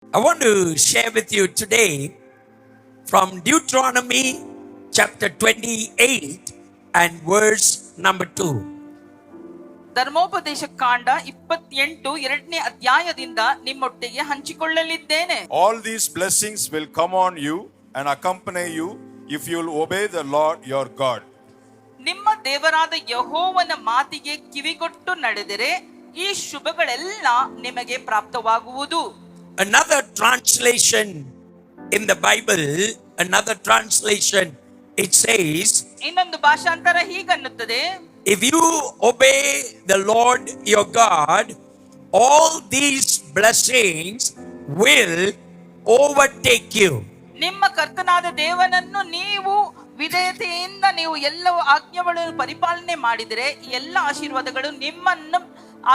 I want to share with you today from Deuteronomy chapter 28 and verse number 2. ಧರ್ಮೋಪದೇಶ ಕಾಂಡ 28 ಎರಡನೇ ಅಧ್ಯಾಯದಿಂದ ನಿಮ್ಮೊಟ್ಟಿಗೆ ಹಂಚಿಕೊಳ್ಳಲಿದ್ದೇನೆ. All these blessings will come on you and accompany you if you will obey the Lord your God. ನಿಮ್ಮ ದೇವರಾದ ಯೆಹೋವನ ಮಾತಿಗೆ ಕಿವಿಗೊಟ್ಟು ನಡೆದರೆ ಈ ಶುಭಗಳೆಲ್ಲ ನಿಮಗೆ ಪ್ರಾಪ್ತವಾಗುವುದು. Another translation in the Bible, it says, ಇನ್ನೊಂದು ಭಾಷಾಂತರ ಹೀಗನ್ನುತ್ತದೆ, if you obey the Lord your God, all these blessings will overtake you. ನಿಮ್ಮ ಕರ್ತನಾದ ದೇವನನ್ನು ನೀವು ವಿಧೇಯತೆಯಿಂದ ನೀವು ಎಲ್ಲ ಆಜ್ಞೆಗಳನ್ನು ಪರಿಪಾಲನೆ ಮಾಡಿದರೆ ಎಲ್ಲ ಆಶೀರ್ವಾದಗಳು ನಿಮ್ಮನ್ನು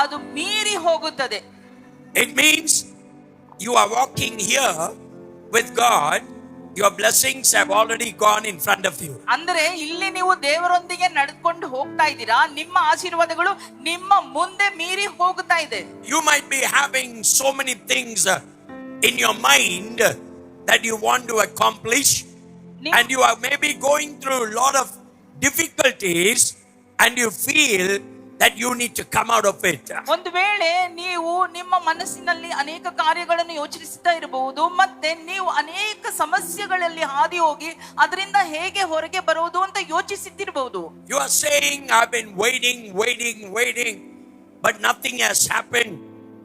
ಅದು ಮೀರಿ ಹೋಗುತ್ತದೆ. It means you are walking here with God, your blessings have already gone in front of you. ಅಂದರೆ ಇಲ್ಲಿ ನೀವು ದೇವರೊಂದಿಗೆ ನಡೆದುಕೊಂಡು ಹೋಗ್ತಾ ಇದ್ದೀರಾ, ನಿಮ್ಮ ಆಶೀರ್ವಾದಗಳು ನಿಮ್ಮ ಮುಂದೆ ಮೀರಿ ಹೋಗ್ತಾ ಇದೆ. You might be having so many things in your mind that you want to accomplish, and you are maybe going through a lot of difficulties and you feel that you need to come out of it. ಒಂದು ವೇಳೆ ನೀವು ನಿಮ್ಮ ಮನಸ್ಸಿನಲ್ಲಿ ಅನೇಕ ಕಾರ್ಯಗಳನ್ನು ಯೋಚಿಸುತ್ತಾ ಇರಬಹುದು, ಮತ್ತೆ ನೀವು ಅನೇಕ ಸಮಸ್ಯೆಗಳಲ್ಲಿ ಹಾದಿ ಹೋಗಿ ಅದರಿಂದ ಹೇಗೆ ಹೊರಗೆ ಬರುವುದು ಅಂತ ಯೋಚಿಸುತ್ತಿರಬಹುದು. You are saying, I've been waiting, but nothing has happened,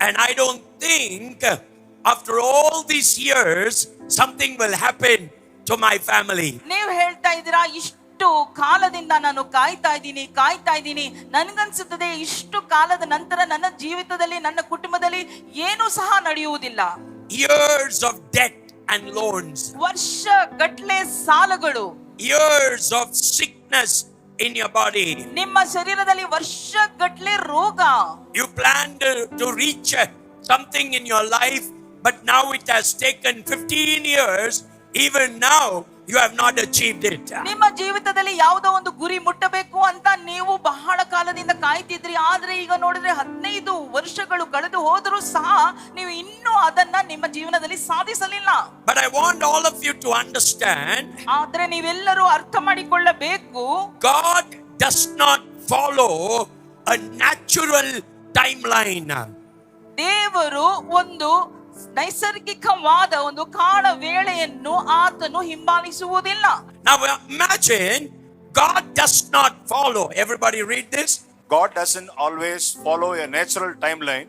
and I don't think after all these years something will happen to my family. ನೀವು ಹೇಳ್ತಾ ಇದ್ದೀರಾ, ಇಷ್ಟು ಕಾಲದಿಂದ ನಾನು ಕಾಯ್ತಾ ಇದ್ದೀನಿ, ನನಗನ್ಸುತ್ತದೆ ಇಷ್ಟು ಕಾಲದ ನಂತರ ನನ್ನ ಜೀವಿತದಲ್ಲಿ ನನ್ನ ಕುಟುಂಬದಲ್ಲಿ ಏನೂ ಸಹ ನಡೆಯುವುದಿಲ್ಲ. Years of debt and loans, ವರ್ಷ ಗಟ್ಲೆ ಸಾಲಗಳು, years of sickness in your body. ನಿಮ್ಮ ಶರೀರದಲ್ಲಿ ವರ್ಷ ಗಟ್ಲೆ ರೋಗ. You planned to reach something in your life, but now it has taken 15 years. Even now you have not achieved it. ನಿಮ್ಮ ಜೀವಿತದಲ್ಲಿ ಯಾವುದೋ ಒಂದು ಗುರಿ ಮುಟ್ಟಬೇಕು ಅಂತ ನೀವು ಬಹಳ ಕಾಲದಿಂದ ಕಾಯ್ತಿದ್ರಿ, ಆದ್ರೆ ಈಗ ನೋಡಿದ್ರೆ 15 ವರ್ಷಗಳು ಕಳೆದು ಹೋದರೂ ಸಹ ನೀವು ಇನ್ನೂ ಅದನ್ನ ನಿಮ್ಮ ಜೀವನದಲ್ಲಿ ಸಾಧಿಸಲಿಲ್ಲ. But I want all of you to understand, ಆದ್ರೆ ನೀವೆಲ್ಲರೂ ಅರ್ಥ ಮಾಡಿಕೊಳ್ಳಬೇಕು, God does not follow a natural timeline. ದೇವರು ಒಂದು ನೈಸರ್ಗಿಕವಾದ ಒಂದು ಕಾಲ ವೇಳೆಯನ್ನು ಆತನು ಹಿಂಬಾಲಿಸುವುದಿಲ್ಲ. Now imagine, God does not follow. Everybody read this. God doesn't always follow a natural timeline.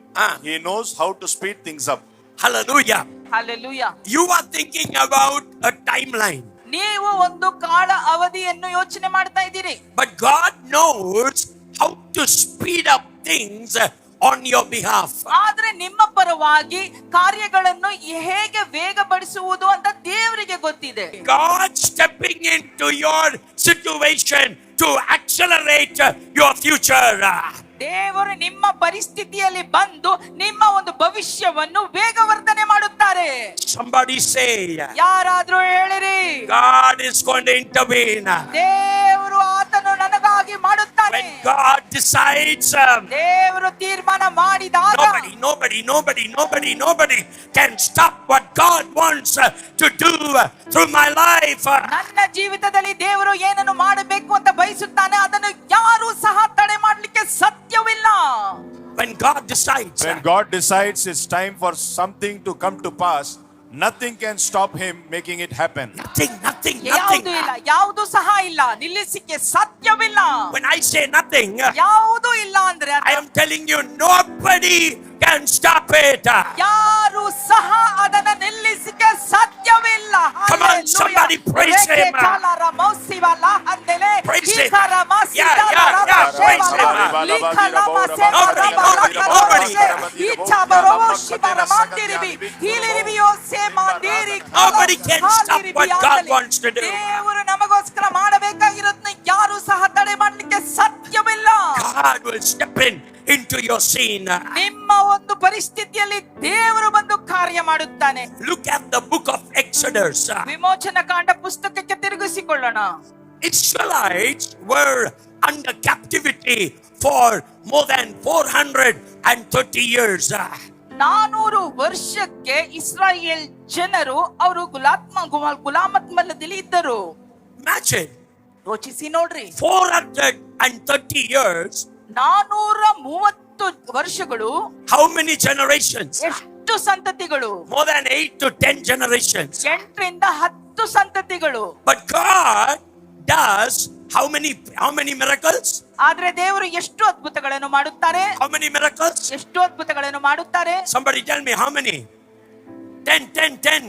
He knows how to speed things up. Hallelujah. Hallelujah. You are thinking about a timeline. ನೀವು ಒಂದು ಕಾಲ ಅವಧಿಯನ್ನು ಯೋಚನೆ ಮಾಡ್ತಾ ಇದ್ದೀರಿ. But God knows how to speed up things on your behalf. ಆದ್ರೆ ನಿಮ್ಮ ಪರವಾಗಿ ಕಾರ್ಯಗಳನ್ನು ಹೇಗೆ ವೇಗಪಡಿಸುವುದು ಅಂತ ದೇವರಿಗೆ ಗೊತ್ತಿದೆ. God stepping into your situation to accelerate your future. ದೇವರು ನಿಮ್ಮ ಪರಿಸ್ಥಿತಿಯಲ್ಲಿ ಬಂದು ನಿಮ್ಮ ಒಂದು ಭವಿಷ್ಯವನ್ನು ವೇಗವರ್ಧನೆ ಮಾಡುತ್ತಾರೆ. Somebody say, ಯಾರಾದ್ರೂ ಹೇಳಿರಿ, God is going to intervene. ದೇವರು ಆತನು ನನಗಾಗಿ ಮಾಡುತ್ತಾನೆ. When God decides, ದೇವರು ತೀರ್ಮಾನ ಮಾಡಿದಾಗ nobody can stop what God wants to do through my life. ನನ್ನ ಜೀವಿತದಲ್ಲಿ ದೇವರು ಏನನ್ನು ಮಾಡಬೇಕು ಅಂತ ಬಯಸುತ್ತಾನೆ, ಅದನ್ನು ಯಾರು ಸಹ ತಡೆ ಮಾಡಲಿಕ್ಕೆ ಸಾಧ್ಯವಿಲ್ಲ. When God decides It's time for something to come to pass, nothing can stop him making it happen. Nothing. ಯಾವುದು ಸಹ ಇಲ್ಲ, ನಿಲ್ಲಿಸಿಕ್ಕೆ ಸಾಧ್ಯವಿಲ್ಲ. When I say nothing, ಯಾವುದು ಇಲ್ಲ ಅಂದ್ರೆ I am telling you, nobody can stop it. ಯಾರು ಸಹ ಅದನ್ನ ನಿಲ್ಲಿಸಿಕ್ಕೆ ಸಾಧ್ಯವಿಲ್ಲ. Come on, somebody praise him. Praise him. Yeah, praise him. Nobody can stop what God wants to do. ದೇವರು ನಮಗೋಸ್ಕರ ಮಾಡಬೇಕಾಗಿರೋದನ್ನ ಯಾರು ಸಹ ತಡೆ ಮಾಡಲಿಕ್ಕೆ ಸಾಧ್ಯವಿಲ್ಲ. God will step into your scene. ನಿಮ್ಮ ಒಂದು ಪರಿಸ್ಥಿತಿಯಲ್ಲಿ ದೇವರು ಬಂದು ಕಾರ್ಯ ಮಾಡುತ್ತಾನೆ. Look at the book of Exodus. ವಿಮೋಚನಾ ಕಾಂಡ ಪುಸ್ತಕಕ್ಕೆ ತಿರುಗಿಸಿಕೊಳ್ಳೋಣ. Israelites were under captivity for more than 430 years. 400 ವರ್ಷಕ್ಕೆ ಇಸ್ರಾಯೇಲ್ ಜನರು ಅವರು ಗುಲಾಮತ್ಮಲ್ಲದಲ್ಲಿ ಇದ್ದರು. Imagine ಯೋಚಿಸಿ ನೋಡ್ರಿ, 430 years. 430 ವರ್ಷಗಳು. How many generations? ಎಷ್ಟು ಸಂತತಿಗಳು? More than 8 to 10 generations. 8 ರಿಂದ 10 ಸಂತತಿಗಳು. But God does how many miracles? ಆದ್ರೆ ದೇವರು ಎಷ್ಟು ಅದ್ಭುತಗಳನ್ನು ಮಾಡುತ್ತಾರೆ? How many miracles? ಎಷ್ಟು ಅದ್ಭುತಗಳನ್ನು ಮಾಡುತ್ತಾರೆ? Somebody tell me how many? 10. 10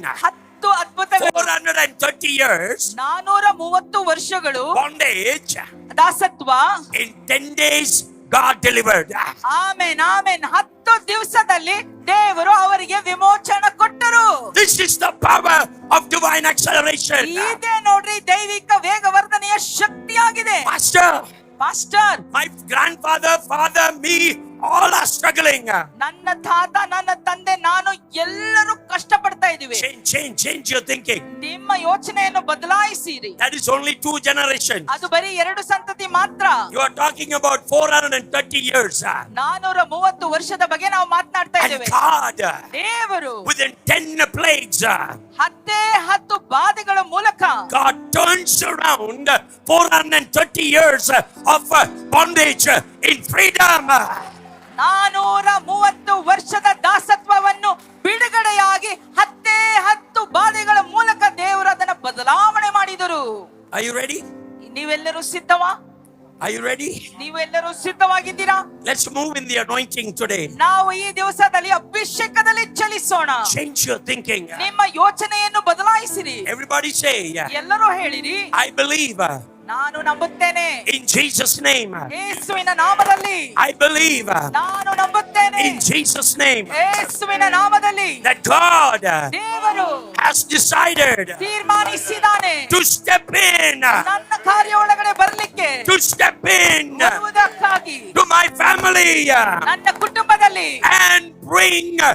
ಅದ್ಭುತಗಳು. 430 years. 430 ವರ್ಷಗಳು Bondage. ದಾಸತ್ವ. In 10 days God delivered. Amen amen. 10 ದಿವಸದಲ್ಲಿ ದೇವರು ಅವರಿಗೆ ವಿಮೋಚನೆ ಕೊಟ್ಟರು. This is the power of divine acceleration. ಇದೇ ನೋಡ್ರಿ ದೈವಿಕ ವೇಗವರ್ಧನೆಯ ಶಕ್ತಿಯಾಗಿದೆ. Pastor, My grandfather, father, me, all are struggling. ನನ್ನ ತಾತ, ನನ್ನ ತಂದೆ, ನಾನು ಎಲ್ಲರೂ ಕಷ್ಟ ಪಡ್ತಾ ಇದೀವಿ. Change your thinking. ನಿಮ್ಮ ಯೋಚನೆಯನ್ನು ಬದಲಾಯಿಸಿರಿ. That is only 2 generations. ಅದು ಬರೀ 2 ಸಂತತಿ ಮಾತ್ರ. You are talking about 430 years. 430 ವರ್ಷದ ಬಗ್ಗೆ ನಾವು ಮಾತನಾಡ್ತಾ And ಇದ್ದೇವೆ. God, ದೇವರು within 10 plagues, 10 ಬಾಧೆಗಳ ಮೂಲಕ God turns around 430 years of bondage in freedom. 430 ವರ್ಷದ ದಾಸತ್ವವನ್ನು ಬಿಡುಗಡೆಯಾಗಿ 10 ಬಾಧೆಗಳ ಮೂಲಕ ದೇವರು ಅದನ್ನು ಬದಲಾವಣೆ ಮಾಡಿದರು. Are you ready? ನೀವೆಲ್ಲರೂ ಸಿದ್ಧವಾ? Are you ready? ನೀವೆಲ್ಲರೂ ಸಿದ್ಧವಾಗಿದ್ದೀರಾ? Let's move in the anointing today. ನಾವು ಈ ದಿವಸದಲ್ಲಿ ಅಭಿಷೇಕದಲ್ಲಿ ಚಲಿಸೋಣ. Change your thinking. ನಿಮ್ಮ ಯೋಚನೆಯನ್ನು ಬದಲಾಯಿಸಿರಿ. Everybody say, ಎಲ್ಲರೂ ಹೇಳಿರಿ, I believe. ನಾನು ನಂಬುತ್ತೇನೆ. In Jesus' name. ಯೇಸುವಿನ ನಾಮದಲ್ಲಿ. I believe. ನಾನು ನಂಬುತ್ತೇನೆ. In Jesus' name. ಯೇಸುವಿನ ನಾಮದಲ್ಲಿ. That God ದೇವರು has decided ತೀರ್ಮಾನಿಸಿದ್ದಾನೆ to step in. ನನ್ನ ಕಾರ್ಯ ಒಳಗಡೆ ಬರಲಿಕ್ಕೆ. To step in ಬರುವುದಕ್ಕಾಗಿ to my family. ನನ್ನ ಕುಟುಂಬದಲ್ಲಿ. And bring a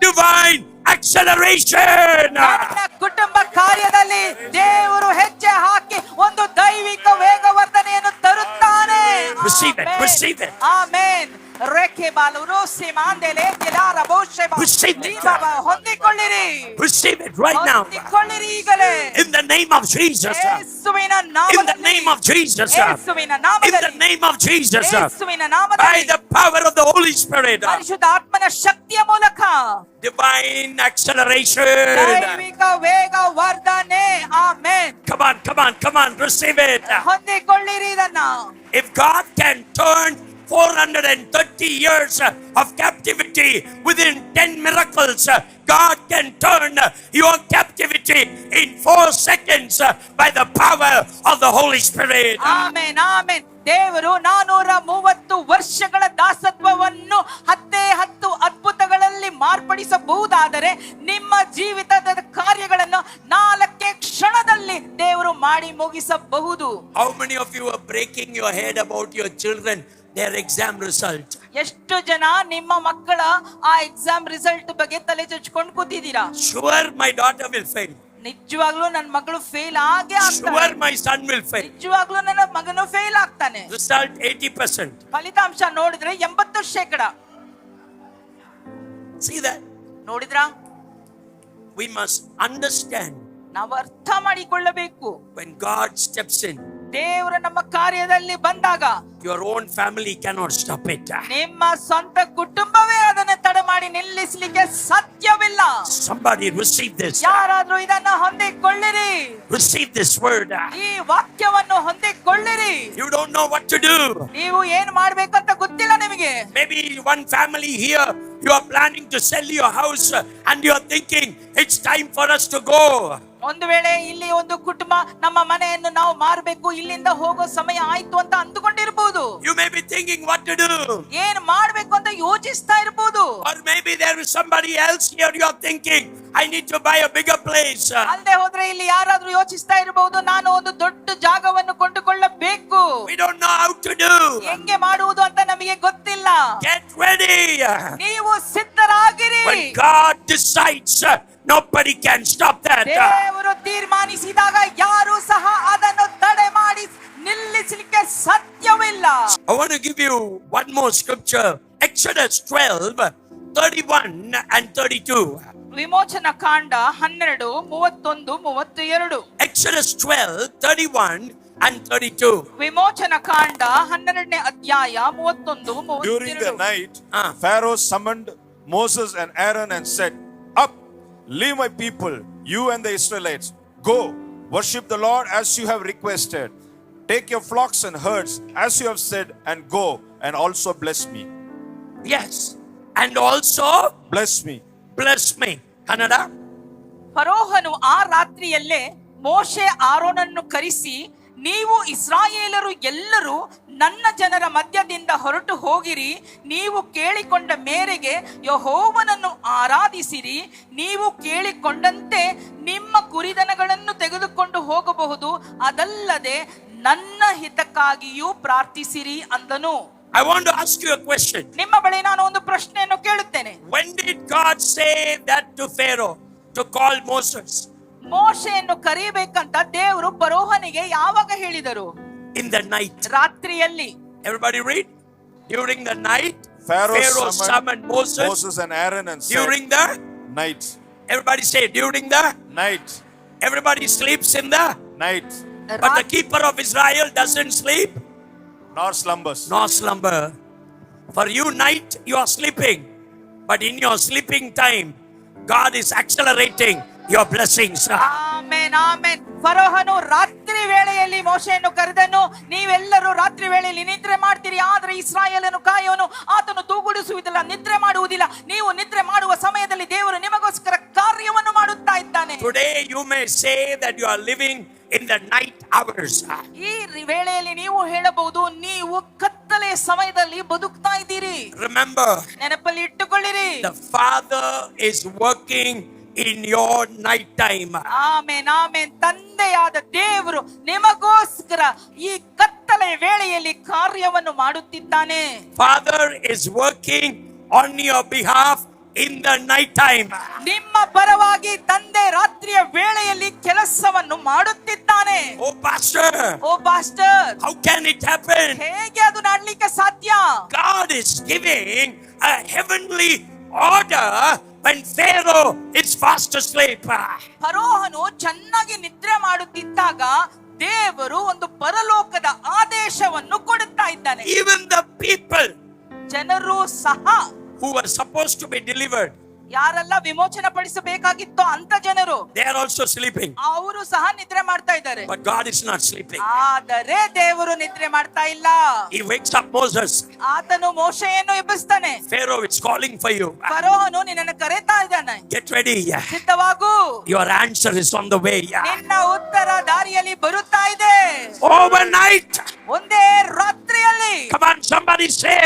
divine acceleration. ನನ್ನ ಕುಟುಂಬ ಕಾರ್ಯದಲ್ಲಿ ದೇವರು ಹೆಜ್ಜೆ ಹಾಕಿ ಒಂದು ದೈವಿಕ ವೇಗವರ್ಧನೆಯನ್ನು ತರುತ್ತಾನೆ. Receive it, receive it. Amen. ರೇಖೆ Baluru ಸಿಮಾಂದೆಲೆ ಕೆಲಾರ ಬೋಷೆಬಾ. Receive it. ನೀವಾವ ಹೊಂದಿಕೊಳ್ಳಿರಿ. Receive it right now. ಹೊಂದಿಕೊಳ್ಳಿರಿ ಈಗಲೇ. In the name of Jesus. ಯೇಸುವಿನ In ನಾಮದಲ್ಲಿ. the name of Jesus. ಯೇಸುವಿನ In ನಾಮದಲ್ಲಿ. the name of Jesus. ಯೇಸುವಿನ By ನಾಮದಲ್ಲಿ. the power of the Holy Spirit. ಪರಿಶುದ್ಧ ಆತ್ಮನ ಶಕ್ತಿಯ ಮೂಲಕ Divine acceleration. ದೈವಿಕ ವೇಗವರ್ಧನೆ. Amen. Come on, receive it. ಹೊಂದಿಕೊಳ್ಳಿರಿ ಇದನ್ನ. If God can turn 430 years of captivity within 10 miracles, God can turn your captivity in 4 seconds by the power of the Holy Spirit. Amen amen. ದೇವರು 430 ವರ್ಷಗಳ ದಾಸತ್ವವನ್ನು 10 ಅದ್ಭುತಗಳಲ್ಲಿ ಮಾರ್ಪಡಿಸಬಹುದಾದರೆ ನಿಮ್ಮ ಜೀವಿತದ ಕಾರ್ಯಗಳನ್ನು 4 ಕ್ಷಣದಲ್ಲಿ ದೇವರು ಮಾಡಿ ಮುಗಿಸಬಹುದು. How many of you are breaking your head about your children, their exam result? ಎಷ್ಟು ಜನ ನಿಮ್ಮ ಮಕ್ಕಳ ಆ ಎಕ್ಸಾಮ್ ರಿಸಲ್ಟ್ ಬಗ್ಗೆ ತಲೆ ಚಚ್ಕೊಂಡು ಕೂತಿದ್ದೀರಾ? Sure, my daughter will fail. ನಿಜವಾಗ್ಲೂ ನನ್ನ ಮಗಳು ಫೇಲ್ ಆಗೇ ಆಗ್ತಾನೆ. Sure, my son will fail. ನಿಜವಾಗ್ಲೂ ನನ್ನ ಮಗನು ಫೇಲ್ ಆಗ್ತಾನೆ. Result 80%. ಫಲಿತಾಂಶ ನೋಡಿದ್ರೆ 80%. See that? ನೋಡಿದ್ರಾ? We must understand ನಾವು ಅರ್ಥ ಮಾಡಿಕೊಳ್ಳಬೇಕು. when God steps in, ದೇವರು ನಮ್ಮ ಕಾರ್ಯದಲ್ಲಿ ಬಂದಾಗ your own family cannot stop it. ನಿಮ್ಮ ಸ್ವಂತ ಕುಟುಂಬವೇ ಅದನ್ನು ತಡೆ ಮಾಡಿ ನಿಲ್ಲಿಸಲಿಕ್ಕೆ ಸಾಧ್ಯವಿಲ್ಲ. Somebody receive this. ಯಾರಾದ್ರೂ ಇದನ್ನು ಹೊಂದಿಕೊಳ್ಳಿರಿ. Receive this word. ಈ ವಾಕ್ಯವನ್ನು ಹೊಂದಿಕೊಳ್ಳಿರಿ. You don't know what to do. ನೀವು ಏನು ಮಾಡ್ಬೇಕಂತ ಗೊತ್ತಿಲ್ಲ ನಿಮಗೆ. Maybe one family here, you are planning to sell your house and you are thinking it's time for us to go. ಒಂದು ವೇಳೆ ಇಲ್ಲಿ ಒಂದು ಕುಟುಂಬ ನಮ್ಮ ಮನೆಯನ್ನು ನಾವು ಮಾರಬೇಕು, ಇಲ್ಲಿಂದ ಹೋಗೋ ಸಮಯ ಆಯ್ತು ಅಂತ ಅಂದುಕೊಂಡಿರಬಹುದು. You may be thinking what to do. ಏನು ಮಾಡ್ಬೇಕು ಅಂತ ಯೋಚಿಸ್ತಾ ಇರಬಹುದು. Or maybe there is somebody else here, you are thinking I need to buy a bigger place. ಅಲ್ಲದೆ ಹೋದ್ರೆ ಇಲ್ಲಿ ಯಾರಾದ್ರೂ ಯೋಚಿಸ್ತಾ ಇರಬಹುದು, ನಾನು ಒಂದು ದೊಡ್ಡ ಜಾಗವನ್ನು ಕೊಂಡುಕೊಳ್ಳಬೇಕು. We don't know how to do. ಹೆಂಗೆ ಮಾಡುವುದು ಅಂತ ನಮಗೆ ಗೊತ್ತಿಲ್ಲ. Get ready. ನೀವು ಸಿದ್ಧರಾಗಿರಿ. When God decides, nobody can stop that. ದೇವರು ತೀರ್ಮಾನಿಸಿದಾಗ ಯಾರು ಸಹ ಅದನ್ನು ತಡೆ ಮಾಡಿ ನಿಲ್ಲಿಸಲಿಕ್ಕೆ ಸಾಧ್ಯವಿಲ್ಲ. I want to give you one more scripture. Exodus 12 31 and 32. ವಿಮೋಚನ ಕಾಂಡ 12, 31, 32. Exodus 12, 31 and 32. ವಿಮೋಚನ ಕಾಂಡ 12ನೇ ಅಧ್ಯಾಯ 31, During the 32. night, Ah. Pharaoh summoned Moses and Aaron and said, "Up, leave my people, you and the Israelites. Go, worship the Lord as you have requested. Take your flocks and herds as you have said, and go, and also bless me." Yes. And also Bless me. bless me. Kannada. ಫರೋಹನು ಆ ರಾತ್ರಿಯಲ್ಲೇ ಮೋಶೆ ಆರೋನನ್ನು ಕರೆಸಿ, ನೀವು ಇಸ್ರಾಯೇಲರು ಎಲ್ಲರೂ ನನ್ನ ಜನರ ಮಧ್ಯದಿಂದ ಹೊರಟು ಹೋಗಿರಿ, ನೀವು ಕೇಳಿಕೊಂಡ ಮೇರೆಗೆ ಯೆಹೋವನನ್ನು ಆರಾಧಿಸಿರಿ, ನೀವು ಕೇಳಿಕೊಂಡಂತೆ ನಿಮ್ಮ ಕುರಿದನಗಳನ್ನು ತೆಗೆದುಕೊಂಡು ಹೋಗಬಹುದು, ಅದಲ್ಲದೆ ನನ್ನ ಹಿತಕ್ಕಾಗಿಯೂ ಪ್ರಾರ್ಥಿಸಿರಿ ಅಂದನು. I want to ask you a question. ನಿಮ್ಮ ಬಳಿ ನಾನು ಒಂದು ಪ್ರಶ್ನೆಯನ್ನು ಕೇಳುತ್ತೇನೆ. When did God say that to Pharaoh to call Moses? ಮೋಶೆಯನ್ನು ಕರೆಯಬೇಕಂತ ದೇವರು ಫರೋಹನಿಗೆ ಯಾವಾಗ ಹೇಳಿದರು? In the night. ರಾತ್ರಿಯಲ್ಲಿ. Everybody read. During the night, Pharaoh summoned Moses and Aaron and said, during the night, everybody say during the night, everybody sleeps in the night, but the keeper of Israel doesn't sleep nor slumbers. nor slumber. For you night you are sleeping, but in your sleeping time God is accelerating your blessings. Amen, amen. ಫರೋಹನು ರಾತ್ರಿ ವೇಳೆಯಲ್ಲಿ ಮೋಶೆಯನ್ನು ಕರೆದನು, ನೀವೆಲ್ಲರೂ ರಾತ್ರಿ ವೇಳೆಯಲ್ಲಿ ನಿದ್ರೆ ಮಾಡ್ತೀರಿ, ಆದ್ರೆ ಇಸ್ರಾಯೇಲನು ಕಾಯೋನು, ಆತನು ತೂಗುಡಿಸುವುದಿಲ್ಲ, ನಿದ್ರೆ ಮಾಡುವುದಿಲ್ಲ. ನೀವು ನಿದ್ರೆ ಮಾಡುವ ಸಮಯದಲ್ಲಿ ದೇವರು ನಿಮಗೋಸ್ಕರ ಕಾರ್ಯವನ್ನು ಮಾಡುತ್ತಾ ಇದ್ದಾನೆ. Today you may say that you are living in the night hours. ಈ ವೇಳೆಯಲ್ಲಿ ನೀವು ಹೇಳಬಹುದು, ನೀವು ಕತ್ತಲೆ ಸಮಯದಲ್ಲಿ ಬದುಕ್ತಾ ಇದ್ದೀರಿ. Remember, ನೆನಪಲ್ಲಿ ಇಟ್ಟುಕೊಳ್ಳಿರಿ, the Father is working in your night time. Amen, amen. ತಂದೆಯಾದ ದೇವರು ನಿಮಗೋಸ್ಕರ ಈ ಕತ್ತಲೆ ವೇಳೆಯಲ್ಲಿ ಕಾರ್ಯವನ್ನು ಮಾಡುತ್ತಿದ್ದಾನೆ. Father is working on your behalf in the night time. ನಿಮ್ಮ ಪರವಾಗಿ ತಂದೆ ರಾತ್ರಿಯ ವೇಳೆಯಲ್ಲಿ ಕೆಲಸವನ್ನು ಮಾಡುತ್ತಿದ್ದಾನೆ. Oh pastor, oh pastor, how can it happen? ಹೇಗೆ ಅದು ಮಾಡಲಿಕ್ಕೆ ಸಾಧ್ಯ? God is giving a heavenly order when Pharaoh is fast asleep. ಫರೋಹನು ಚೆನ್ನಾಗಿ ನಿದ್ರೆ ಮಾಡುತ್ತಿದ್ದಾಗ ದೇವರು ಒಂದು ಪರಲೋಕದ ಆದೇಶವನ್ನು ಕೊಡುತ್ತಾ ಇದ್ದಾನೆ. Even the people ಜನರು ಸಹ, who were supposed to be delivered, ಯಾರೆಲ್ಲ ವಿಮೋಚನೆ ಪಡಿಸಬೇಕಾಗಿತ್ತೋ ಅಂತ ಜನರು, they are also sleeping. ಅವರು ಸಹ ನಿದ್ರೆ ಮಾಡ್ತಾ ಇದ್ದಾರೆ. But God is not sleeping. ಆದರೆ ದೇವರು ನಿದ್ರೆ ಮಾಡ್ತಾ ಇಲ್ಲ. He wakes up Moses. ಆತನು ಮೋಶೆಯನ್ನು ಎಬ್ಬಿಸ್ತಾನೆ. Pharaoh is calling for you. ಫರೋಹನು ನಿನ್ನನ್ನು ಕರೆತಾ ಇದ್ದಾನೆ, Get ready. ಸಿದ್ಧವಾಗು, Your answer is on the way. ನಿನ್ನ ಉತ್ತರ ದಾರಿಯಲ್ಲಿ ಬರುತ್ತಾ ಇದೆ. Overnight. ಒಂದೇ ರಾತ್ರಿಯಲ್ಲಿ, Come on, somebody say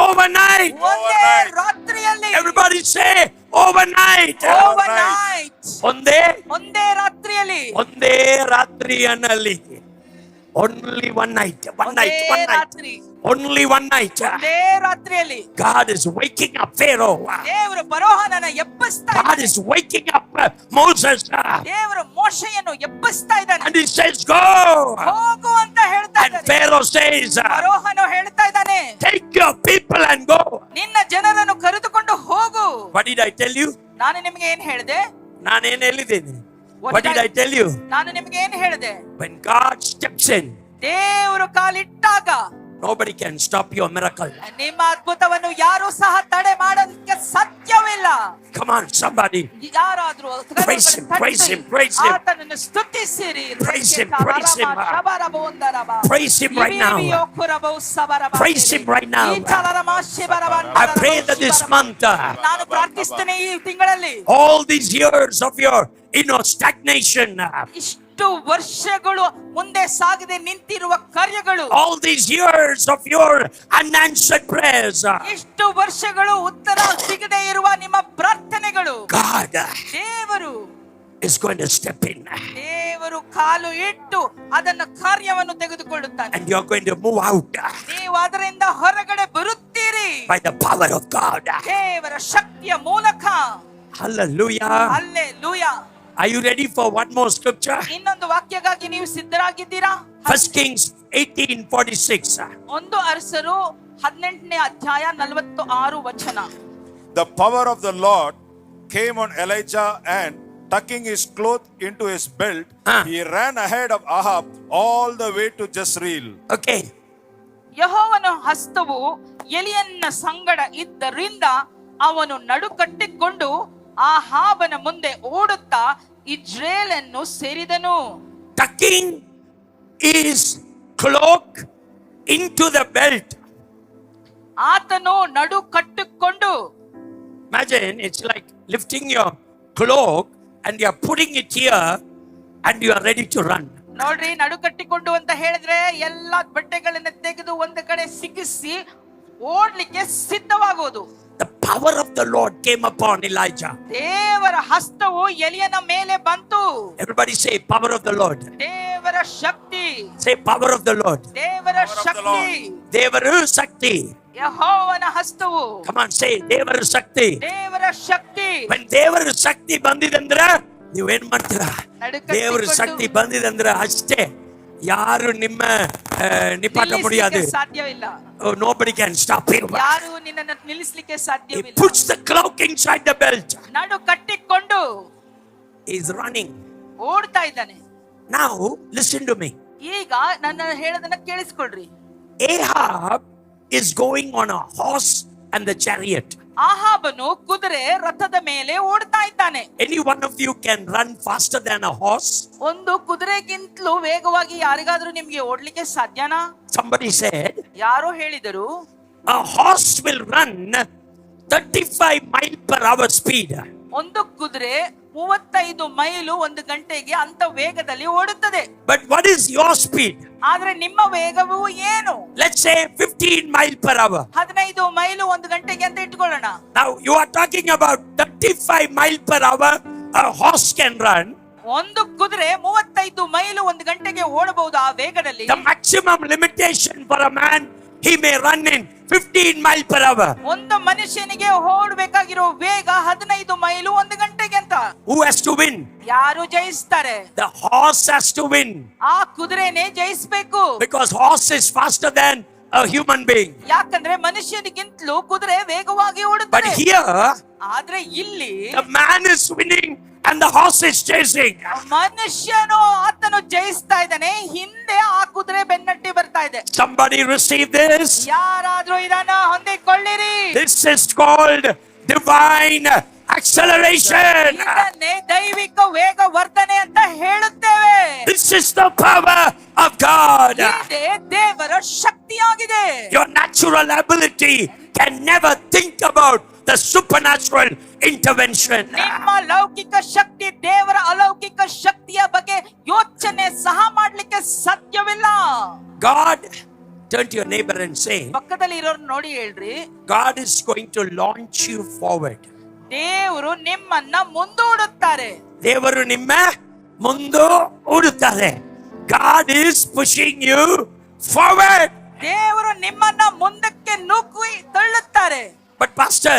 overnight. ಒಂದೇ ರಾತ್ರಿಯಲ್ಲಿ, Everybody say overnight. ಓವರ್ನೈಟ್, ಒಂದೇ ರಾತ್ರಿಯಲ್ಲಿ, ಒಂದೇ ರಾತ್ರಿಯಲ್ಲಿ. Only one night. One night. ಒಂದೇ One night. ರಾತ್ರಿ, Only one night. ಒಂದೇ ರಾತ್ರಿಯಲ್ಲಿ God is waking up Pharaoh. ದೇವರು ಫರೋಹನನ್ನ ಎಬ್ಬಿಸ್ತಾ God ಇದ್ದಾನೆ. is waking up Moses. ದೇವರು ಮೋಶೆಯನ್ನು ಎಬ್ಬಿಸ್ತಾ ಇದ್ದಾನೆ. And he says, go. ಹೋಗು ಅಂತ ಹೇಳ್ತಾ And ಇದ್ದಾನೆ. Pharaoh says, ಫರೋಹನು ಹೇಳ್ತಾ ಇದ್ದಾನೆ, take your people and go. ನಿನ್ನ ಜನರನ್ನು ಕರೆದುಕೊಂಡು ಹೋಗು. What did I tell you? ನಾನು ನಿಮಗೆ ಏನ್ ಹೇಳಿದೆ? ನಾನೇನು ಹೇಳಿದ್ದೇನೆ? What did I tell you? ನಾನು ನಿಮಗೆ ಏನ್ ಹೇಳಿದೆ? When God steps in, ದೇವರು ಕಾಲಿಟ್ಟಾಗ nobody can stop your miracle. ನಿಮ್ಮ ಅದ್ಭುತವನ್ನು ಯಾರು ಸಹ ತಡೆ ಮಾಡೋದಕ್ಕೆ ಸಾಧ್ಯವಿಲ್ಲ. Come on, somebody. ಯಾರಾದ್ರೂ Praise him, praise him, praise him. ಆತನನ್ನು ಸ್ತುತಿಸಿರಿ. Praise him, praise him. Praise him right now. Praise him right now. I pray that this month, ನಾನು ಪ್ರಾರ್ಥಿಸ್ತೇನೆ ಈ ತಿಂಗಳಲ್ಲಿ all these years of your stagnation, ಇಷ್ಟು ವರ್ಷಗಳು ಮುಂದೆ ಸಾಗದೆ ನಿಂತಿರುವ ಕಾರ್ಯಗಳು, all these years of your unanswered prayers, ಇಷ್ಟು ವರ್ಷಗಳು ಉತ್ತರ ಸಿಗದೆ ಇರುವ ನಿಮ್ಮ ಪ್ರಾರ್ಥನೆಗಳು, God ದೇವರು is going to step in ದೇವರು ಕಾಲು ಇಟ್ಟು ಅದನ್ನ ಕಾರ್ಯವನ್ನು ತೆಗೆದುಕೊಳ್ಳುತ್ತಾನೆ. and you're going to move out ನೀವು ಅದರಿಂದ ಹೊರಗಡೆ ಬರುತ್ತೀರಿ by the power of God. ದೇವರ ಶಕ್ತಿಯ ಮೂಲಕ. Hallelujah. Hallelujah. Are you ready for one more scripture? ಇನ್ನೊಂದು ವಾಕ್ಯಕ್ಕಾಗಿ ನೀವು ಸಿದ್ಧರಾಗಿದ್ದೀರಾ? 1 Kings 18:46. ಒಂದು ಅರಸರು 18ನೇ ಅಧ್ಯಾಯ 46 ವಚನ. the power of the Lord came on Elijah, and tucking his cloth into his belt, he ran ahead of Ahab all the way to Jezreel. Okay. ಯೆಹೋವನ ಹಸ್ತವು ಎಲಿಯನ ಸಂಗಡ ಇದ್ದರಿಂದ ಅವನು ನಡುಕಟ್ಟಿಕೊಂಡು ಆಹಾಬನ ಮುಂದೆ ಓಡುತ್ತಾ ಇಜ್ರೇಲನ್ನು ಸೇರಿದನು. Tucking his cloak into the belt. ಆತನು ನಡು ಕಟ್ಟಿಕೊಂಡು, Imagine, it's like lifting your cloak and you are putting it here and you are ready to run. ನೋಡ್ರಿ, ನಡು ಕಟ್ಟಿಕೊಂಡು ಅಂತ ಹೇಳಿದ್ರೆ ಎಲ್ಲಾ ಬಟ್ಟೆಗಳನ್ನ ತೆಗೆದು ಒಂದು ಕಡೆ ಸಿಗಿಸಿ ಓಡ್ಲಿಕ್ಕೆ ಸಿದ್ಧವಾಗುವುದು. The power of the Lord came upon Elijah. ದೇವರ ಹಸ್ತವು ಎಲಿಯನ ಮೇಲೆ ಬಂತು. Everybody say power of the Lord. ದೇವರ ಶಕ್ತಿ. Say power of the Lord. ದೇವರ ಶಕ್ತಿ. ದೇವರು ಶಕ್ತಿ. ಯೆಹೋವನ ಹಸ್ತವು. Come on, say ದೇವರ ಶಕ್ತಿ. ದೇವರ ಶಕ್ತಿ. When ದೇವರ ಶಕ್ತಿ ಬಂದಿದಂದ್ರ ನೀವೇನ್ ಮಾಡ್ತೀರಾ? ದೇವರ ಶಕ್ತಿ ಬಂದಿದಂದ್ರ ಅಷ್ಟೇ, ಯಾರು ನಿಮ್ಮ ನಿಪಾಟ ಮುಡಿயாது. ಸಾಧ್ಯವಿಲ್ಲ. Oh, nobody can stop him. ಯಾರು ನಿನ್ನನ್ನು ನಿಲ್ಲಿಸಲಿಕ್ಕೆ He ಸಾಧ್ಯವಿಲ್ಲ. puts the cloak inside the belt. ನಡು ಕಟ್ಟಿಕೊಂಡು He is running. ಓಡ್ತಾ ಇದ್ದಾನೆ. Now listen to me. ಈಗ ನನ್ನ ಹೇಳೋದನ್ನ ಕೇಳಿಸ್ಕೊಳ್ರಿ. Ahab is going on a horse and the chariot. ಆಹಾಬನು ಕುದುರೆ ರಥದ ಮೇಲೆ ಓಡ್ತಾ ಇದ್ದಾನೆ. Any one of you can run faster than a horse? ಒಂದು ಕುದುರೆಗಿಂತಲೂ ವೇಗವಾಗಿ ಯಾರಿಗಾದ್ರೂ ನಿಮ್ಗೆ ಓಡ್ಲಿಕ್ಕೆ ಸಾಧ್ಯನಾ? Somebody said ಯಾರೋ ಹೇಳಿದರು, a horse will run 35 miles per hour speed. ಒಂದು ಕುದುರೆ 35 ಮೈಲು ಒಂದು ಗಂಟೆಗೆ ಅಂತ ವೇಗದಲ್ಲಿ ಓಡುತ್ತದೆ. But what is your speed? ಆದ್ರೆ ನಿಮ್ಮ ವೇಗವು ಏನು? Let's say 15 miles per hour. 15 mile ಒಂದು ಗಂಟೆಗೆ ಅಂತ ಇಟ್ಕೊಳ್ಳೋಣ. Now you are talking about 35 miles per hour a horse can run. ಒಂದು ಕುದುರೆ 35 ಮೈಲು ಒಂದು ಗಂಟೆಗೆ ಓಡಬಹುದು ಆ ವೇಗದಲ್ಲಿ. The maximum limitation for a man, he may run in 15 miles per hour. ಒಂದು ಮನುಷ್ಯನಿಗೆ ಓಡಬೇಕಾಗಿರೋ ವೇಗ 15 ಮೈಲು ಒಂದು ಗಂಟೆಗೆ ಅಂತ. Who has to win? ಯಾರು ಜಯಿಸ್ತಾರೆ? The horse has to win. ಆ ಕುದುರೆನೇ ಜಯಿಸಬೇಕು. Because horse is faster than a human being. ಯಾಕಂದ್ರೆ ಮನುಷ್ಯನಿಗಿಂತಲೂ ಕುದುರೆ ವೇಗವಾಗಿ But ಓಡುತ್ತದೆ. here ಆದ್ರೆ ಇಲ್ಲಿ the man is winning and the horse is chasing. ಮನುಷ್ಯನು ಆತನು ಜಯಿಸ್ತಾ ಇದ್ದಾನೆ, ಹಿಂದೆ ಆ ಕುದುರೆ ಬೆನ್ನಟ್ಟಿ ಬರ್ತಾ ಇದೆ. Somebody receive this. ಯಾರಾದ್ರೂ ಇದನ್ನ ಹೊಂದಿಕೊಳ್ಳಿರಿ. This is called divine acceleration. ಇದನ್ನೇ ದೈವಿಕ ವೇಗ ವರ್ಧನೆ ಅಂತ ಹೇಳುತ್ತೇವೆ. This is the power of God. ಇದೇ ದೇವರ ಶಕ್ತಿಯಾಗಿದೆ. Your natural ability can never think about the supernatural intervention. ನಿಮ್ಮ ಲೌಕಿಕ ಶಕ್ತಿ ದೇವರ ಅಲೌಕಿಕ ಶಕ್ತಿಯ ಬಗ್ಗೆ ಯೋಚನೆ ಸಹ ಮಾಡ್ಲಿಕ್ಕೆ ಸಾಧ್ಯವಿಲ್ಲ. God, turn to your neighbor and say, ಪಕ್ಕದಲ್ಲಿ ಇರೋರು ನೋಡಿ ಹೇಳ್ರಿ, God is going to launch you forward. ದೇವರು ನಿಮ್ಮನ್ನ ಮುಂದೂಡುತ್ತಾರೆ. ದೇವರು ನಿಮ್ಮ ಮುಂದೆ ಓಡುತ್ತಾರೆ. God is pushing you forward. ದೇವರು ನಿಮ್ಮನ್ನ ಮುಂದಕ್ಕೆ ನೂಕಿ ತಳ್ಳುತ್ತಾರೆ. But pastor,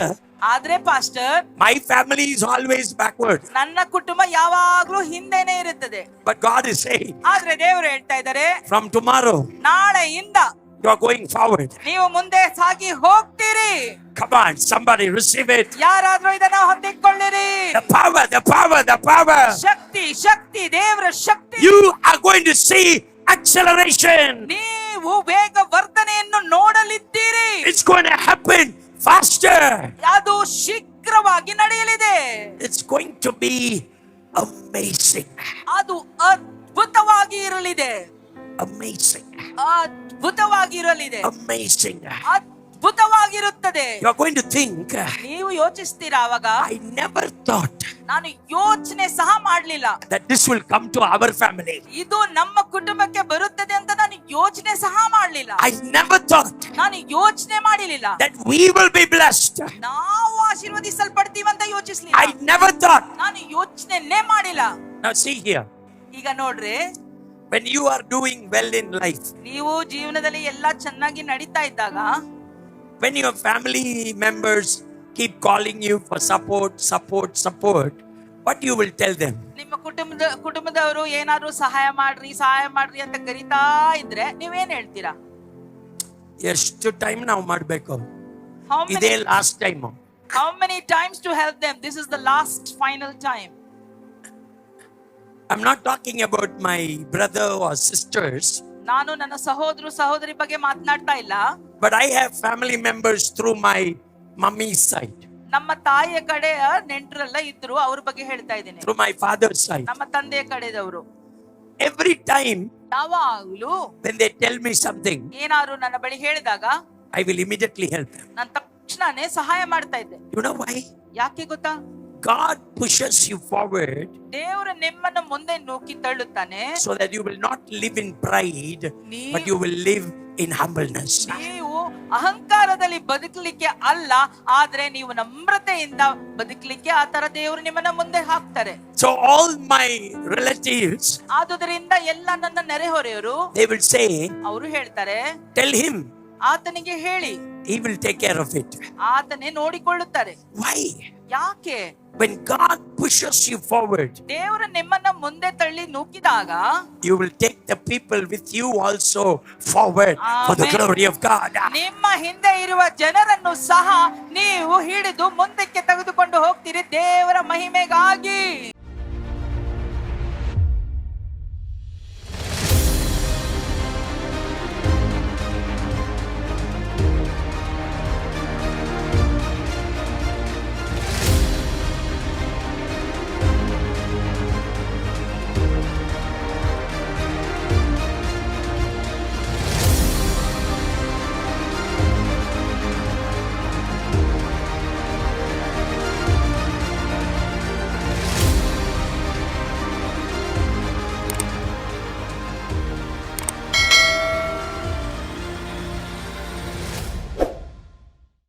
ಆದ್ರೆ pastor, my family is always backward. ನನ್ನ ಕುಟುಂಬ ಯಾವಾಗ್ಲೂ ಹಿಂದೆನೆ ಇರುತ್ತದೆ. But God is saying, ಆದ್ರೆ ದೇವರು ಹೇಳ್ತಾ ಇದ್ದಾರೆ, from tomorrow, ನಾಳೆಯಿಂದ you are going forward. ನೀವು ಮುಂದೆ ಸಾಗಿ ಹೋಗ್ತೀರಿ. Come on, somebody receive it. ಯಾರಾದ್ರೂ ಇದನ್ನ ಹೊಂದಿಕೊಳ್ಳಿರಿ. The power, the power, the power. ಶಕ್ತಿ, ಶಕ್ತಿ, ದೇವರ ಶಕ್ತಿ. You are going to see acceleration. ನೀವು ವೇಗ ವರ್ಧನೆಯನ್ನು ನೋಡಲಿದ್ದೀರಿ. It's going to happen faster. ಅದು ಶೀಘ್ರವಾಗಿ ನಡೆಯಲಿದೆ. It's going to be amazing. ಅದು ಅದ್ಭುತವಾಗಿ ಇರಲಿದೆ. Amazing. ಅದ್ಭುತವಾಗಿ ಇರಲಿದೆ. Amazing. ಅದ್ಭುತವಾಗಿರುತ್ತದೆ. You are going to think, ನೀವು ಯೋಚಿಸ್ತೀರಾ ಅವಾಗ, I never thought ನಾನು ಯೋಚನೆ ಸಹ ಮಾಡ್ಲಿಲ್ಲ that this will come to our family. ಇದು ನಮ್ಮ ಕುಟುಂಬಕ್ಕೆ ಬರುತ್ತದೆ ಅಂತ ನಾನು ಯೋಚನೆ ಸಹ ಮಾಡ್ಲಿಲ್ಲ. I never thought ನಾನು ಯೋಚನೆ ಮಾಡಿಲಿಲ್ಲ that we will be blessed. ನಾವು ಆಶೀರ್ವದಿಸಲ್ಪಡ್ತೀವಿ ಅಂತ ಯೋಚಿಸ್ಲಿಲ್ಲ. I never thought. ನಾನು ಯೋಚನೆ ಮಾಡಿಲ್ಲ. Now see here, ಈಗ ನೋಡ್ರಿ, when you are doing well in life, ನೀವು ಜೀವನದಲ್ಲಿ ಎಲ್ಲಾ ಚೆನ್ನಾಗಿ ನಡೀತಾ ಇದ್ದಾಗ, when your family members keep calling you for support, what you will tell them? ನಿಮ್ಮ ಕುಟುಂಬದವರು ಏನಾದ್ರೂ ಸಹಾಯ ಮಾಡ್ರಿ ಅಂತ ಕರೀತಾ ಇದ್ರೆ ನೀವೇನ್ ಹೇಳ್ತೀರಾ? ಎಷ್ಟು ಟೈಮ್ ನಾವು ಮಾಡಬೇಕು? How ಇದೇ many- last time. How many times to help them? This is the last final time. I'm not talking about my brother or sisters, ನಾನು ನನ್ನ ಸಹೋದರ ಸಹೋದರಿ ಬಗ್ಗೆ ಮಾತನಾಡ್ತಾ ಇಲ್ಲ. but I have family members through my mummy's side, ನಮ್ಮ ತಾಯಿಯ ಕಡೆಯ ನೆಂಟರೆಲ್ಲ ಇದ್ರು, ಅವ್ರ ಬಗ್ಗೆ ಹೇಳ್ತಾ ಇದ್ದೀನಿ. through my father's side. ನಮ್ಮ ತಂದೆಯ ಕಡೆದವರು Every time ಯಾವಾಗ್ಲೂ when they tell me something, ಏನಾದ್ರು ನನ್ನ ಬಳಿ ಹೇಳಿದಾಗ I will immediately help them. ನಾನು ತಕ್ಷಣನೇ ಸಹಾಯ ಮಾಡ್ತಾ ಇದ್ದೆ. You know why? ಯಾಕೆ ಗೊತ್ತಾ? God pushes you forward ದೇವರು ನಿಮ್ಮನ್ನು ಮುಂದೆ ನೂಕಿ ತಳ್ಳುತ್ತಾನೆ, so that you will not live in pride, ನೀವು- but you will live in humbleness. ನೀವು ಅಹಂಕಾರದಲ್ಲಿ ಬದುಕಲಿಕ್ಕೆ ಅಲ್ಲ, ಆದ್ರೆ ನೀವು ನಮ್ರತೆಯಿಂದ ಬದುಕಲಿಕ್ಕೆ ಆ ತರ ದೇವರು ನಿಮ್ಮನ್ನ ಮುಂದೆ ಹಾಕ್ತಾರೆ. So all my relatives, ಆದುದರಿಂದ ಎಲ್ಲ ನನ್ನ ನೆರೆಹೊರೆಯವರು they will say, ಅವರು ಹೇಳ್ತಾರೆ, tell him, ಆತನಿಗೆ ಹೇಳಿ, he will take care of it. ಆತನೇ ನೋಡಿಕೊಳ್ಳುತ್ತಾರೆ. Why? ಯಾಕೆ? When God pushes you forward, ದೇವರು ನಿಮ್ಮನ್ನ ಮುಂದೆ ತಳ್ಳಿ ನೂಕಿದಾಗ you will take the people with you also forward for the Amen. glory of God. ನಿಮ್ಮ ಹಿಂದೆ ಇರುವ ಜನರನ್ನು ಸಹ ನೀವು ಹಿಡಿದು ಮುಂದಕ್ಕೆ ತೆಗೆದುಕೊಂಡು ಹೋಗ್ತೀರಿ ದೇವರ ಮಹಿಮೆಗಾಗಿ.